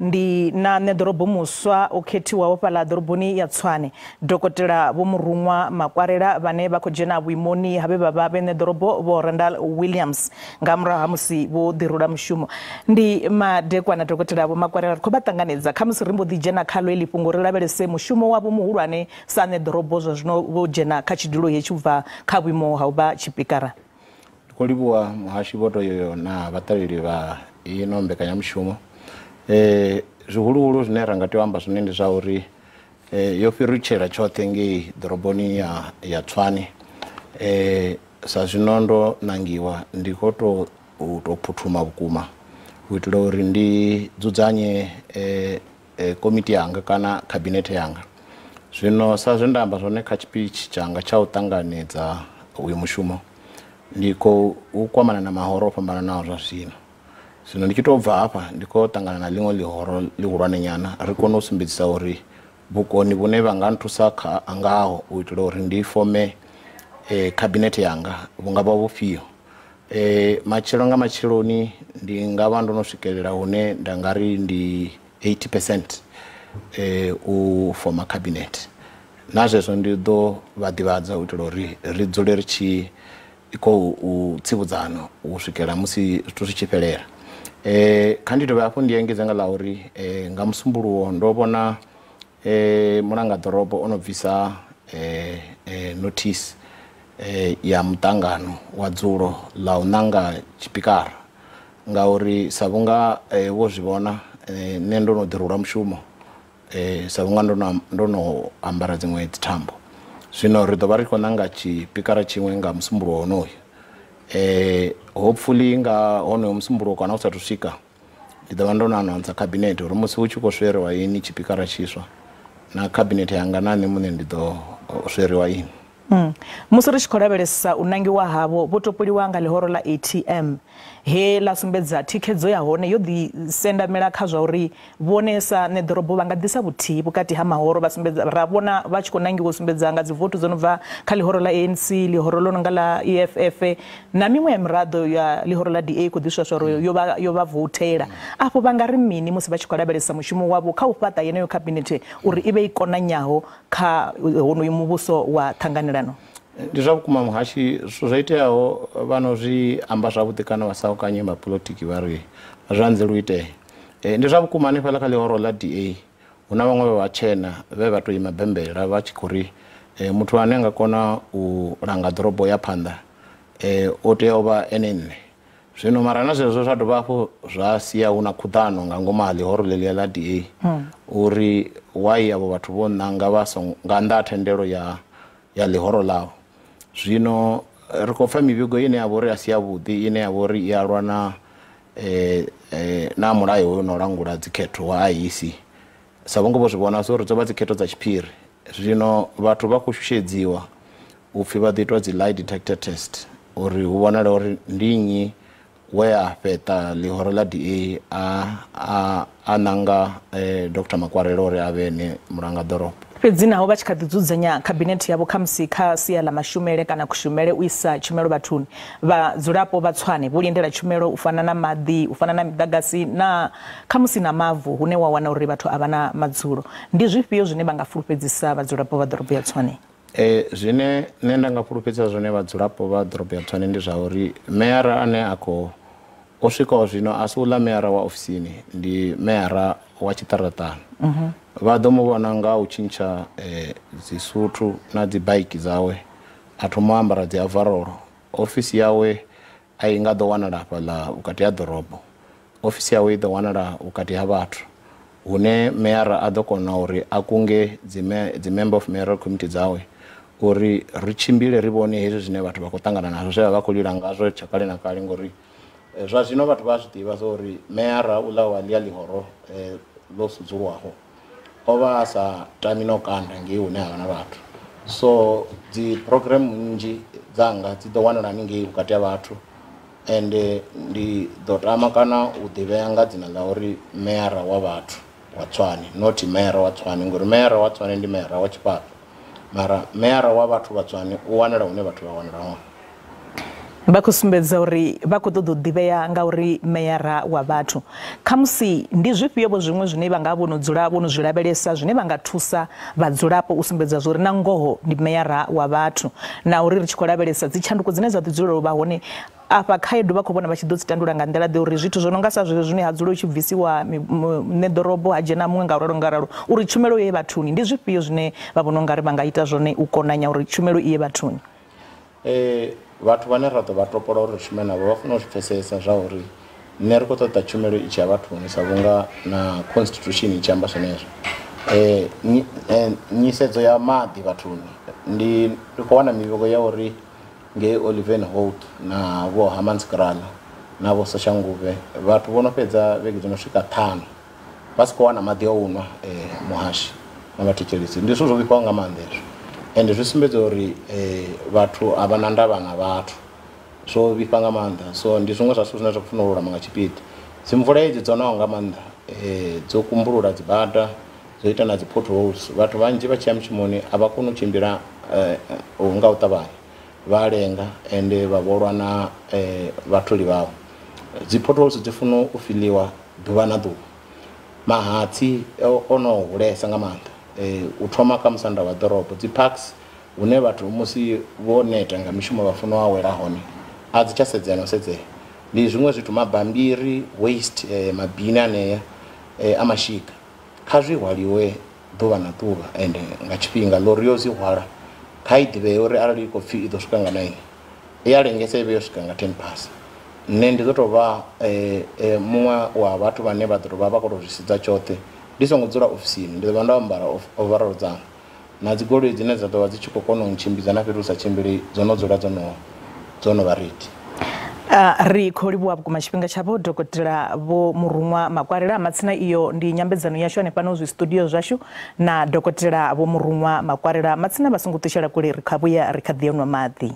ndi na Nedorobo muswa o khethiwaho fhaḽa ḓoroboni ya Tshwane Dokotela Vho-Murunwa Makwarela vhane vha khou dzhena vhuimoni habe vhavha vhe Nedorobo Vho-Randall Williams nga murahu ha musi vho ḓirula mushumo ndi madekwana Dokotela-Vho Makwarela ri khou vha ṱanganedza kha musi ri mbo ḓi dzhena kha ḽo fhungo ri lavhelese mushumo wavho muhulwane sa Nedorobo zwino vho dzhena kha tshidulo hetshi ubva kha vhuimo ha u vha tshipikara. Khou livhuwa muhashi bodo yoyo na vhaṱaleli vha ino mbekanyamushumo zwihuluhulu zwine ra nga tea u amba zwine ndi zwa uri yo fhirutshela tshoṱhe ngei ḓoroboni ya Tshwane sa zwino ndo nangiwa ndi khou tou phuthuma vhukuma u itela uri ndi dzudzanye komiti yanga kana khabinete yanga zwino sa zwe nda amba zwone kha tshipichi tshanga tsha u ṱanganedza uyu mushumo ndi khou kwamana na mahoro o fhambananaho zwa zwino ndi tshi tou bva hafha ndi khou ṱangana na ḽiṅwe ḽihoro ḽihulwane nyana ri kone u sumbedzisa uri vhukoni vhune vha nga nthusa ngaho u itela uri ndi fome khabinete yanga vhu nga vha vhufhio. Matshelo nga matsheloni ndi nga vha ndo no swikelela hune nda nga ri ndi 80% u foma khabinete na zwezwo ndi ḓo vha ḓivhadza u itela uri ri dzule ri tshi khou tsivudzana u swikela musi zwithu zwi tshi fhelela. Kha ndi dovhe hafhu ndi engedze nga ḽa uri nga musumbuluwo ndo vhona mulangaḓorobo o no bvisa notice ya muṱangano wa dzulo ḽa u ṋanga tshipikara ngauri sa vhunga vho zwi vhona nṋe ndo no ḓirula mushumo sa vhunga ndo no ambara dziṅwe dzithambo zwino ri ḓo vha ri khou ṋanga tshipikara tshiṅwe nga musumbuluwo honoyo. Hopefully nga honoyo musumbuluwo kana u sathu swika ndi ḓo vha ndo no announce khabinete uri musi hu tshi khou sweriwa ini tshipikara tshiswa na khabinete yanga na nṋe muṋe ndi ḓo sweriwa ini. Musi ri tshi khou lavhelesa u nangiwa havho vho topoliwa nga ḽihoro ḽa ATM he ḽa sumbedza thikhedzo ya hone yo ḓi sendamela kha zwa uri vhone sa Nedorobo vha nga ḓisa vhuthihi vhukati ha mahoro vha sumbedza ra vhona vha tshi khou nangiwa u sumbedza nga dzi voto dzo no bva kha ḽihoro ḽa ANC ḽihoro ḽo no nga ḽa EFF na miṅwe ya mirado ya ḽihoro ḽa DA khou ḓiswa zwa uri yo vha voutela afho vha nga ri mini musi vha tshi khou lavhelesa mushumo wavho kha u fhaṱa yeneyo khabinete uri i vhe i konanyaho kha honoyu muvhuso wa ṱhanganelano. Ndi zwa vhukuma muhashi zwithu zwo iteaho vhano zwi amba zwavhuḓi kana vha sa kanye mapolitiki vha ri zwa anzela u itea. Ndi zwa vhukuma hanefhaḽa kha ḽihoro ḽa DA hu na vhaṅwe vha tshena vhe vha tou ima bembela vha tshi khou ri muthu ane a nga kona u langa ḓorobo ya phanḓa o tea u vha ene nṋe. Zwino mara na zwezwo zwa dovha hafhu zwa sia hu na khuḓano nga ngomu ha ḽihoro ḽeḽiya ḽa DA uri why avho vhathu vho ṋanga vha nga nnḓa ha thendelo ya ḽihoro ḽavho. Zwino ri khou pfa mivhigo ine ya vha uri a si yavhuḓi ine ya vha uri i a lwa na mulayo hoyo no langula dzikhetho wa IEC sa vhunga vho zwi vhona zwo ri dzo vha dzikhetho dza tshiphiri. Zwino vhathu vha khou shushedziwa u pfhi vha ḓo itwa dzi lie detector test uri hu vhonale uri ndi nnyi we a fheṱa ḽihoro ḽa DA a ṋanga Dr. Makwarela uri a vhe ene mulangaḓorobo. Fhedzi naho vha tshi kha ḓi dzudzanya khabinete yavho kha musi kha sia ḽa mashumele kana kushumele u isa tshumelo vhathuni vhadzulapo vha Tshwane vho lindela tshumelo u fana na maḓi u fana na miḓagasi na kha musi na mavu hune wa wana uri vhathu a vha na madzulo ndi zwifhio zwine vha nga fulufhedzisa vhadzulapo vha ḓorobo ya Tshwane? Zwine nṋe nda nga fulufhedzisa zwone vhadzulapo vha ḓorobo ya Tshwane ndi zwa uri meyara ane o swikaho zwino a si uḽa meyara wa ofisini ndi meyara wa tshiṱaratani. Vha ḓo mu vhona nga u tshintsha dzisuthu na dzi baiki dzawe a thoma u ambara dzi avarolo. Ofisi yawe a i nga ḓo wanala hafhaḽa vhukati ha ḓorobo. Ofisi yawe i ḓo wanala vhukati ha vhathu hune meyara a ḓo kona uri a kunge dzi member of mayoral committee dzawe uri ri tshimbile ri vhone hezwi zwine vhathu vha khou ṱangana nazwo zwe vha khou lila ngazwo tsha kale na kale ngori zwa zwino vhathu vha zwi ḓivha zwa uri meyara u ḽa wa ḽia ḽihoro ḽo sudzuluwaho o vha a sa tami no kanda ngei hune ha vha na vhathu. So dzi program nnzhi dzanga dzi ḓo wanala haningei vhukati ha vhathu ende ndi ḓo tama kana u ḓivhea nga dzina ḽa uri meyara wa vhathu wa Tshwane not meyara wa Tshwane ngori meyara wa Tshwane ndi meyara wa tshifhaṱo mara meyara wa vhathu vha Tshwane u wanala hune vhathu vha wanala hone. vha khou sumbedza uri vha khou ṱoḓa u ḓivhea nga uri meyara wa vhathu khamusi ndi zwifhio vho zwiṅwe zwine vha nga vhono dzula vhono zwi lavhelesa zwine vha nga thusa vhadzulapo u sumbedza zwo uri na ngoho ndi meyara wa vhathu na uri ri tshi khou lavhelesa dzi tshanduko dzine dza ḓi dzulela u vha hone afha khaedu vha khou vhona vha tshi ḓo dzi tandula nga nḓila ḓe uri zwithu zwo no nga sa zwezwo zwine ha dzula u tshi bvisiwa Nedorobo ha dzhena muṅwe nga ralo uri tshumelo ye vhathuni ndi zwifhio zwine vha vhona ungari vha nga ita zwone u konanya uri tshumelo iye vhathuni. Vhathu vhane ra ḓo vha topola uri shume navho vha funa u zwi pfesesa zwa uri nṋe ri khou ṱoḓa tshumelo i tshi ya vhathuni sa vhunga na constitution i tshi amba zwenezwo. Nyisedzo ya maḓi vhathuni ndi khou wana mivhigo ya uri ngei Oliven Holt na vho Makwarela na vho Soshanguve vhathu vho no fhedza vhege dzo no swika 5 vha si khou wana maḓi o unwa muhashi na vhathetshelesi ndi zwithu zwo vhifhaho nga maanḓa hezwo. Ende zwi sumbedza uri vhathu a vha na ndavha na vhathu zwo vhifha nga maanḓa so ndi zwiṅwe zwa zwithu zwine zwa khou funa u lulama nga tshipidi. Dzi mvula hedzi dzo naho nga maanḓa dzo kumbulula dzi bada dzo ita na dzi potholes vhathu vhanzhi vha tshi ya mushumoni a vha koni u tshimbila nga u ṱavhanya vha lenga ende vha vholwa na vhatholi vhavho. Dzi potholes dzi funa u fiḽiwa ḓuvha na ḓuvha mahatsi ono hulesa nga maanḓa u thoma kha musanda wa ḓorobo dzi parks hune vhathu musi vho neta nga mishumo vha funa u awela hone a dzi tsha sedzea no sedzea. Ndi zwiṅwe zwithu mabambiri waste mabini anea a mashika kha zwi hwaliwe ḓuvha na ḓuvha ende nga tshifhinga ḽori yo zwi hwala kha i ḓivhee uri arali i khou pfhi i ḓo swika nga 9 i ya lengesa i vhe yo swika nga 10 past. Nṋe ndi ḓo tou vha muṅwe wa vhathu vhane vha ḓo vha vha khou tou zwi sedza tshoṱhe ndi songo dzula ofisini ndi ḓo vha ndo ambara overall dzanga na dzi goloi dzine dza ḓo vha dzi tshi khou kona u tshimbidza na fhethu hu sa tshimbili dzo no dzula dzo no vha ready. Ri khou livhuwa vhukuma tshifhinga tshavho Dokotela Vho-Murunwa Makwarela matsina iyo ndi nyambedzano yashu hanefha zwi studio zwashu na Dokotela Vho-Murunwa Makwarela matsina vha songo ṱushela kule ri kha vhuya ri kha ḓi nwa maḓi.